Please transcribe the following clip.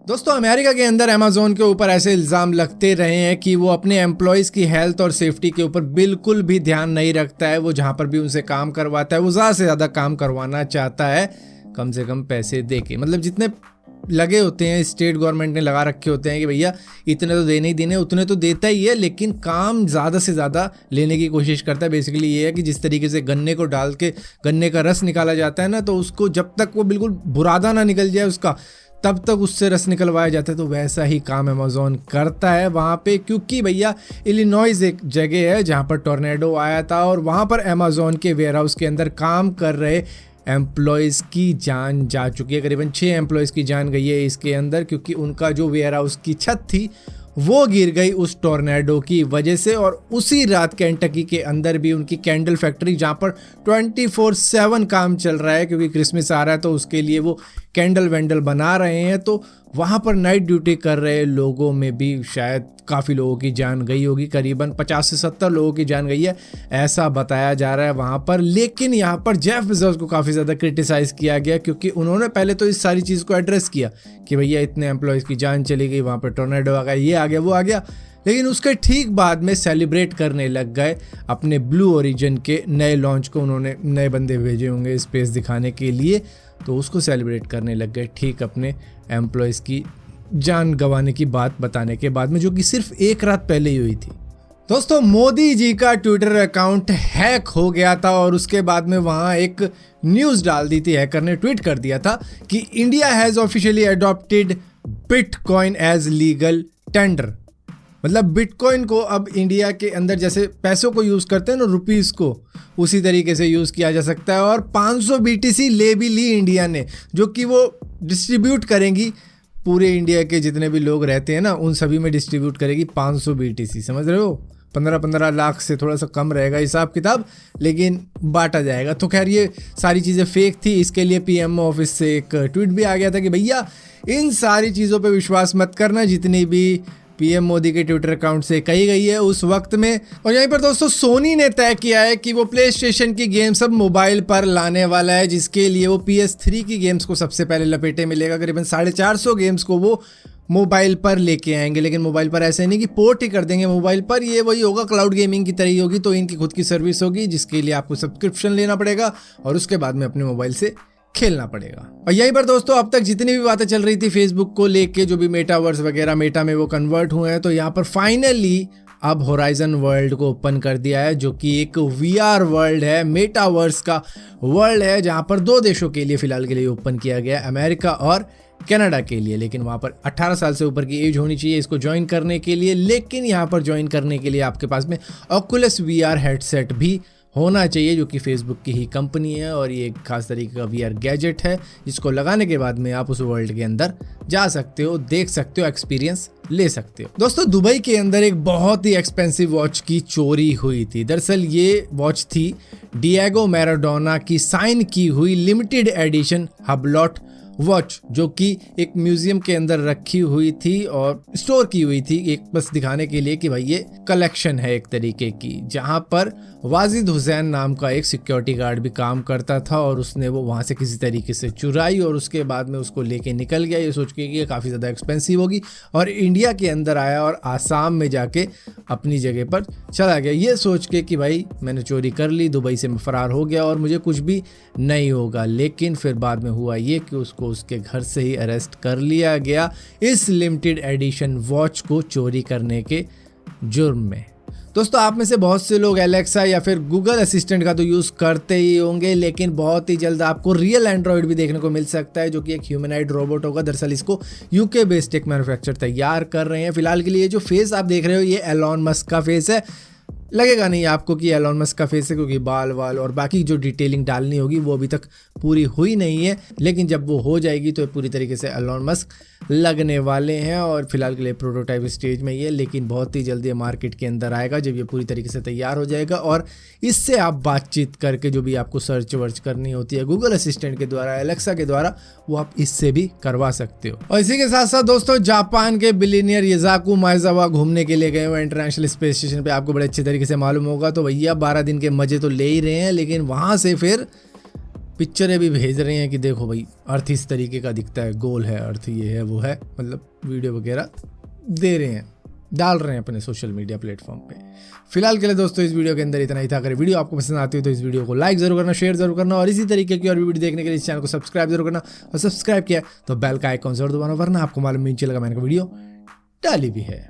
दोस्तों अमेरिका के अंदर अमेज़न के ऊपर ऐसे इल्ज़ाम लगते रहे हैं कि वो अपने एम्प्लॉयज़ की हेल्थ और सेफ्टी के ऊपर बिल्कुल भी ध्यान नहीं रखता है। वो जहाँ पर भी उनसे काम करवाता है वो ज़्यादा से ज़्यादा काम करवाना चाहता है कम से कम पैसे दे के। मतलब जितने लगे होते हैं स्टेट गवर्नमेंट ने लगा रखे होते हैं कि भैया इतने तो देने ही देने, उतने तो देता ही है, लेकिन काम ज़्यादा से ज़्यादा लेने की कोशिश करता है। बेसिकली ये है कि जिस तरीके से गन्ने को डाल के गन्ने का रस निकाला जाता है ना, तो उसको जब तक वो बिल्कुल बुरादा ना निकल जाए उसका, तब तक उससे रस निकलवाया जाता है। तो वैसा ही काम अमेज़न करता है वहाँ पे, क्योंकि भैया इलिनॉइस एक जगह है जहाँ पर टोर्नेडो आया था और वहाँ पर अमेज़न के वेयर हाउस के अंदर काम कर रहे एम्प्लॉयज़ की जान जा चुकी है। करीबन 6 एम्प्लॉयज़ की जान गई है इसके अंदर, क्योंकि उनका जो वेयर हाउस की छत थी वो गिर गई उस टोर्नेडो की वजह से। और उसी रात केंटकी के अंदर भी उनकी कैंडल फैक्ट्री, जहाँ पर 24/7 काम चल रहा है क्योंकि क्रिसमस आ रहा है तो उसके लिए वो कैंडल वैंडल बना रहे हैं, तो वहाँ पर नाइट ड्यूटी कर रहे लोगों में भी शायद काफ़ी लोगों की जान गई होगी। करीबन 50 से 70 लोगों की जान गई है ऐसा बताया जा रहा है वहाँ पर। लेकिन यहाँ पर जेफ बेजोस को काफ़ी ज़्यादा क्रिटिसाइज़ किया गया, क्योंकि उन्होंने पहले तो इस सारी चीज़ को एड्रेस किया कि भैया इतने एम्प्लॉयज़ की जान चली गई, वहाँ पर टोर्नेडो आ गया, ये आ गया, वो आ गया। लेकिन उसके ठीक बाद में सेलिब्रेट करने लग गए अपने ब्लू ओरिजिन के नए लॉन्च को। उन्होंने नए बंदे भेजे होंगे स्पेस दिखाने के लिए, तो उसको सेलिब्रेट करने लग गए ठीक अपने एम्प्लॉयज़ की जान गंवाने की बात बताने के बाद में, जो कि सिर्फ एक रात पहले ही हुई थी। दोस्तों मोदी जी का ट्विटर अकाउंट हैक हो गया था और उसके बाद में वहाँ एक न्यूज़ डाल दी थी, हैकर ने ट्वीट कर दिया था कि India has officially adopted bitcoin as legal tender. मतलब बिटकॉइन को अब इंडिया के अंदर जैसे पैसों को यूज़ करते हैं ना, रुपीज़ को, उसी तरीके से यूज़ किया जा सकता है। और 500 BTC ले भी ली इंडिया ने, जो कि वो डिस्ट्रीब्यूट करेंगी पूरे इंडिया के जितने भी लोग रहते हैं ना उन सभी में डिस्ट्रीब्यूट करेगी 500 BTC। समझ रहे हो, 15-15 लाख से थोड़ा सा कम रहेगा हिसाब किताब, लेकिन बांटा जाएगा। तो खैर ये सारी चीज़ें फेक थी। इसके लिए PM ऑफिस से एक ट्वीट भी आ गया था कि भैया इन सारी चीज़ों पे विश्वास मत करना जितनी भी PM मोदी के ट्विटर अकाउंट से कही गई है उस वक्त में। और यहीं पर दोस्तों सोनी ने तय किया है कि वो प्ले स्टेशन की गेम्स अब मोबाइल पर लाने वाला है, जिसके लिए वो PS3 की गेम्स को सबसे पहले लपेटे में लेगा। करीबन 450 गेम्स को वो मोबाइल पर लेके आएंगे, लेकिन मोबाइल पर ऐसे नहीं कि पोर्ट ही कर देंगे मोबाइल पर, ये वही होगा क्लाउड गेमिंग की तरह ही होगी। तो इनकी खुद की सर्विस होगी जिसके लिए आपको सब्सक्रिप्शन लेना पड़ेगा और उसके बाद में अपने मोबाइल से खेलना पड़ेगा। और यहीं पर दोस्तों अब तक जितनी भी बातें चल रही थी फेसबुक को लेके, जो भी मेटावर्स वगैरह मेटा में वो कन्वर्ट हुए हैं, तो यहाँ पर फाइनली अब होराइजन वर्ल्ड को ओपन कर दिया है, जो कि एक VR वर्ल्ड है, मेटावर्स का वर्ल्ड है, जहाँ पर 2 देशों के लिए फिलहाल के लिए ओपन किया गया है, अमेरिका और कनाडा के लिए। लेकिन वहाँ पर 18 साल से ऊपर की एज होनी चाहिए इसको ज्वाइन करने के लिए। लेकिन यहाँ पर ज्वाइन करने के लिए आपके पास में ऑकुलस VR हेडसेट भी होना चाहिए, जो कि फेसबुक की ही कंपनी है। और ये एक खास तरीके का VR गैजेट है जिसको लगाने के बाद में आप उस वर्ल्ड के अंदर जा सकते हो, देख सकते हो, एक्सपीरियंस ले सकते हो। दोस्तों दुबई के अंदर एक बहुत ही एक्सपेंसिव वॉच की चोरी हुई थी। दरअसल ये वॉच थी डिएगो मैराडोना की साइन की हुई लिमिटेड एडिशन हबलॉट वॉच, जो कि एक म्यूजियम के अंदर रखी हुई थी और स्टोर की हुई थी, एक बस दिखाने के लिए कि भाई ये कलेक्शन है एक तरीके की। जहां पर वाजिद हुसैन नाम का एक सिक्योरिटी गार्ड भी काम करता था और उसने वो वहां से किसी तरीके से चुराई और उसके बाद में उसको लेके निकल गया, ये सोच के कि ये काफ़ी ज़्यादा एक्सपेंसिव होगी, और इंडिया के अंदर आया और आसाम में जाके अपनी जगह पर चला गया, ये सोच के कि भाई मैंने चोरी कर ली, दुबई से मैं फरार हो गया और मुझे कुछ भी नहीं होगा। लेकिन फिर बाद में हुआ ये कि उसको उसके घर से ही अरेस्ट कर लिया गया इस लिमिटेड एडिशन वॉच को चोरी करने के जुर्म में। दोस्तों आप में से बहुत से लोग एलेक्सा या फिर गूगल असिस्टेंट का तो यूज़ करते ही होंगे, लेकिन बहुत ही जल्द आपको रियल एंड्रॉयड भी देखने को मिल सकता है, जो कि एक ह्यूमनॉइड रोबोट होगा। दरअसल इसको UK बेस्ड एक मैन्युफैक्चर तैयार कर रहे हैं। फिलहाल के लिए जो फेस आप देख रहे हो ये एलॉन मस्क का फेस है। लगेगा नहीं आपको कि एलॉन मस्क का फेस है, क्योंकि बाल वाल और बाकी जो डिटेलिंग डालनी होगी वो अभी तक पूरी हुई नहीं है, लेकिन जब वो हो जाएगी तो पूरी तरीके से एलॉन मस्क लगने वाले हैं। और फिलहाल के लिए प्रोटोटाइप स्टेज में ही है, लेकिन बहुत ही जल्दी मार्केट के अंदर आएगा जब ये पूरी तरीके से तैयार हो जाएगा। और इससे आप बातचीत करके जो भी आपको सर्च वर्च करनी होती है गूगल असिस्टेंट के द्वारा, एलेक्सा के द्वारा, वो आप इससे भी करवा सकते हो। और इसी के साथ साथ दोस्तों जापान के बिलियनियर युसाकू माइजावा घूमने के लिए गए हुए इंटरनेशनल स्पेस स्टेशन पे, आपको बड़े अच्छे तरीके से मालूम होगा। तो भैया 12 दिन के मजे तो ले ही रहे हैं, लेकिन वहां से फिर पिक्चरें भी भेज रहे हैं कि देखो भाई अर्थ इस तरीके का दिखता है, गोल है अर्थ, ये है वो है, मतलब वीडियो वगैरह दे रहे हैं, डाल रहे हैं अपने सोशल मीडिया प्लेटफॉर्म पे। फिलहाल के लिए दोस्तों इस वीडियो के अंदर इतना ही था। अगर वीडियो आपको पसंद आती है तो इस वीडियो को लाइक जरूर करना, शेयर जरूर करना, और इसी तरीके की और भी वीडियो देखने के लिए इस चैनल को सब्सक्राइब जरूर करना, और सब्सक्राइब किया तो बेल का आइकॉन जरूर दबाना, वरना आपको मालूम नहीं चलेगा मैंने वीडियो डाली भी है।